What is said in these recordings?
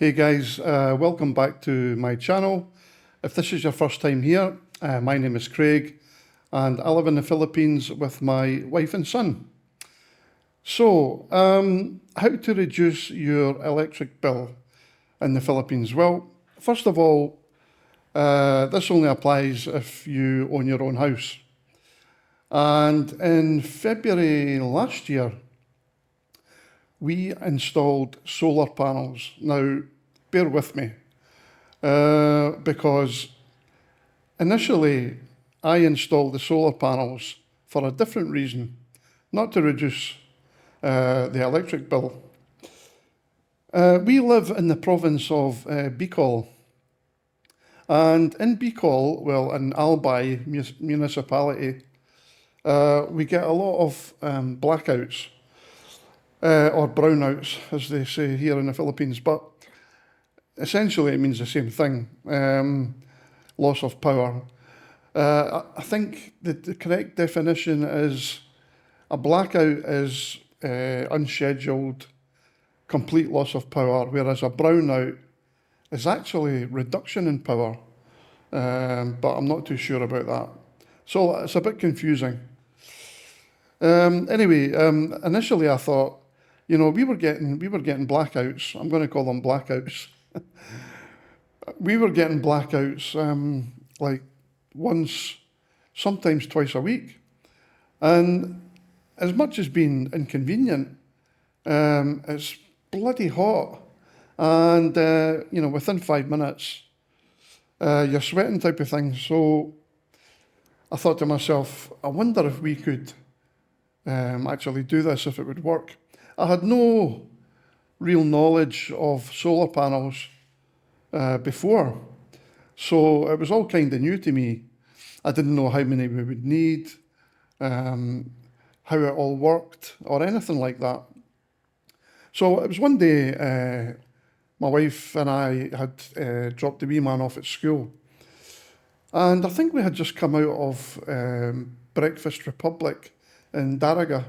Hey guys, welcome back to my channel. If this is your first time here, my name is Craig and I live in the Philippines with my wife and son. So, how to reduce your electric bill in the Philippines? Well, first of all, this only applies if you own your own house. And in February last year, we installed solar panels. Now, bear with me, because initially I installed the solar panels for a different reason, not to reduce the electric bill. We live in the province of Bicol, and in Bicol, well, in Albay municipality, we get a lot of blackouts. Or brownouts, as they say here in the Philippines, but essentially it means the same thing, loss of power. I think the correct definition is a blackout is unscheduled, complete loss of power, whereas a brownout is actually reduction in power, but I'm not too sure about that. So it's a bit confusing. Anyway, initially I thought, you know, we were getting blackouts. I'm going to call them blackouts. We were getting blackouts like once, sometimes twice a week. And as much as being inconvenient, it's bloody hot. And, you know, within 5 minutes, you're sweating type of thing. So I thought to myself, I wonder if we could actually do this, if it would work. I had no real knowledge of solar panels before, so it was all kind of new to me. I didn't know how many we would need, how it all worked, or anything like that. So it was one day, my wife and I had dropped the wee man off at school, and I think we had just come out of Breakfast Republic in Daraga.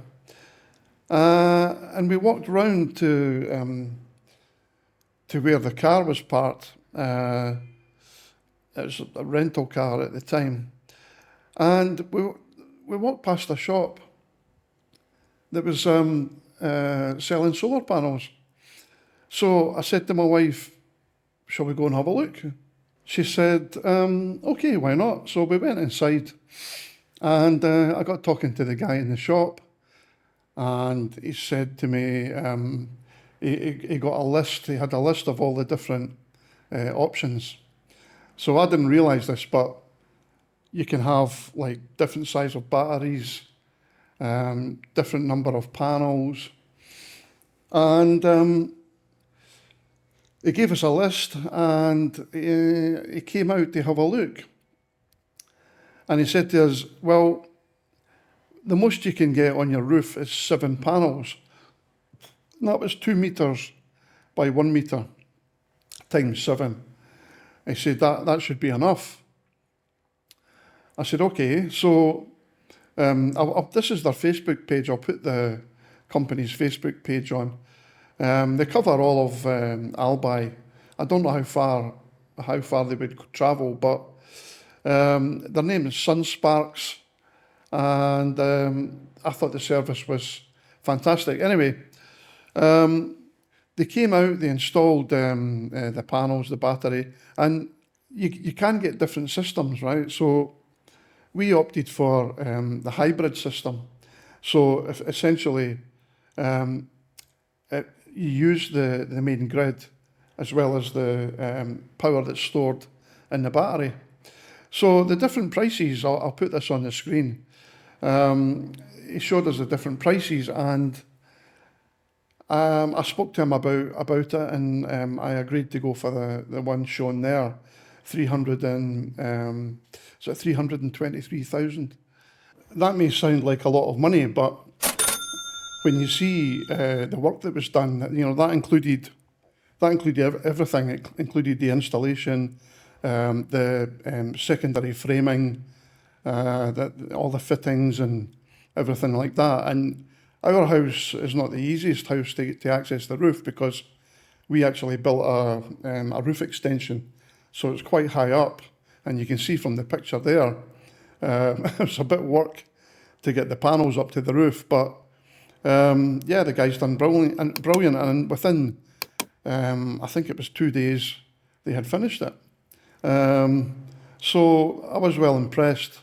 And we walked round to where the car was parked. It was a rental car at the time. And we walked past a shop that was selling solar panels. So I said to my wife, shall we go and have a look? She said, okay, why not? So we went inside and I got talking to the guy in the shop. And he said to me, he got a list, he had a list of all the different options. So I didn't realise this, but you can have like different size of batteries, different number of panels. And he gave us a list and he came out to have a look. And he said to us, well, the most you can get on your roof is 7 panels. And that was 2 meters by 1 meter times 7. I said, that should be enough. I said, okay, so this is their Facebook page. I'll put the company's Facebook page on. They cover all of Albay. I don't know how far they would travel, but their name is Sunsparks. And I thought the service was fantastic. Anyway, they came out, they installed the panels, the battery, and you can get different systems, right? So we opted for the hybrid system. So if essentially you use the main grid as well as the power that's stored in the battery. So the different prices, I'll put this on the screen. He showed us the different prices, and I spoke to him about it, and I agreed to go for the one shown there, 323,000. That may sound like a lot of money, but when you see the work that was done, you know, that included everything. It included the installation, the secondary framing, all the fittings and everything like that. And our house is not the easiest house to access the roof because we actually built a roof extension, so it's quite high up, and you can see from the picture there, it's a bit of work to get the panels up to the roof, but yeah, the guy's done brilliant, and within, I think it was 2 days, they had finished it. So I was well impressed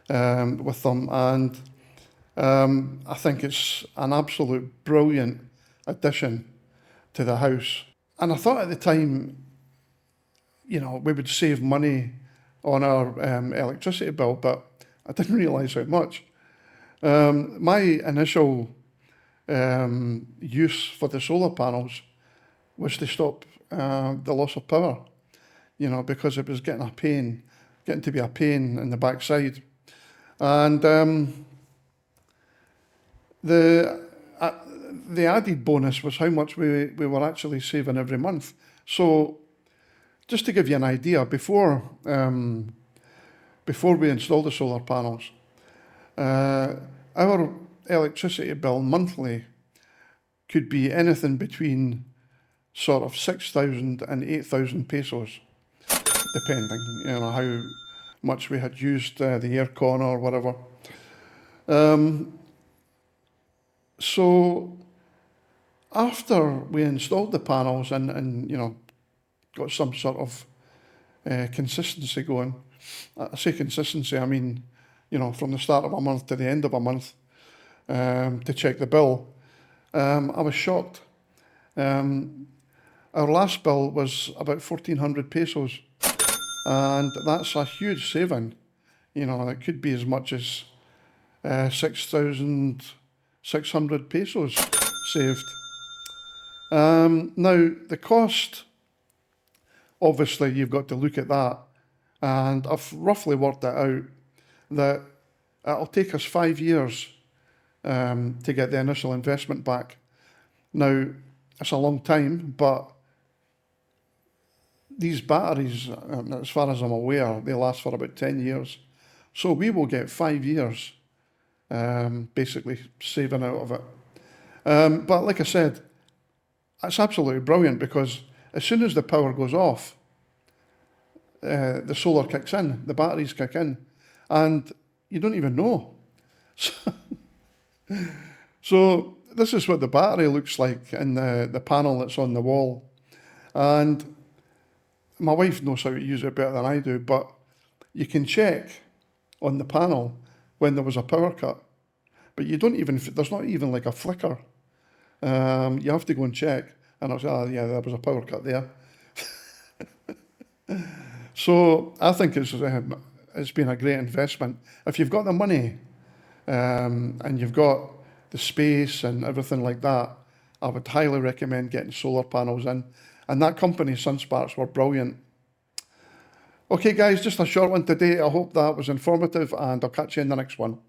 with them, and I think it's an absolute brilliant addition to the house. And I thought at the time, we would save money on our electricity bill, but I didn't realise how much. My initial use for the solar panels was to stop the loss of power, because it was getting to be a pain in the backside. And the added bonus was how much we were actually saving every month. So just to give you an idea, before we installed the solar panels, our electricity bill monthly could be anything between sort of 6,000 and 8,000 pesos, depending, how much we had used the aircon or whatever. So after we installed the panels and got some sort of consistency going, I say consistency, I mean, from the start of a month to the end of a month, to check the bill, I was shocked. Our last bill was about 1,400 pesos, and that's a huge saving. It could be as much as 6,600 pesos saved. Now, the cost, obviously, you've got to look at that, and I've roughly worked it out that it'll take us 5 years to get the initial investment back. Now, it's a long time, but these batteries, as far as I'm aware, they last for about 10 years. So we will get 5 years basically saving out of it. But like I said, it's absolutely brilliant, because as soon as the power goes off, the solar kicks in, the batteries kick in, and you don't even know. So this is what the battery looks like in the panel that's on the wall. And my wife knows how to use it better than I do, but you can check on the panel when there was a power cut. But there's not even like a flicker. You have to go and check, and I'll say, yeah, there was a power cut there. So I think it's been a great investment. If you've got the money and you've got the space and everything like that, I would highly recommend getting solar panels in. And that company, SunSparks, were brilliant. Okay, guys, just a short one today. I hope that was informative, and I'll catch you in the next one.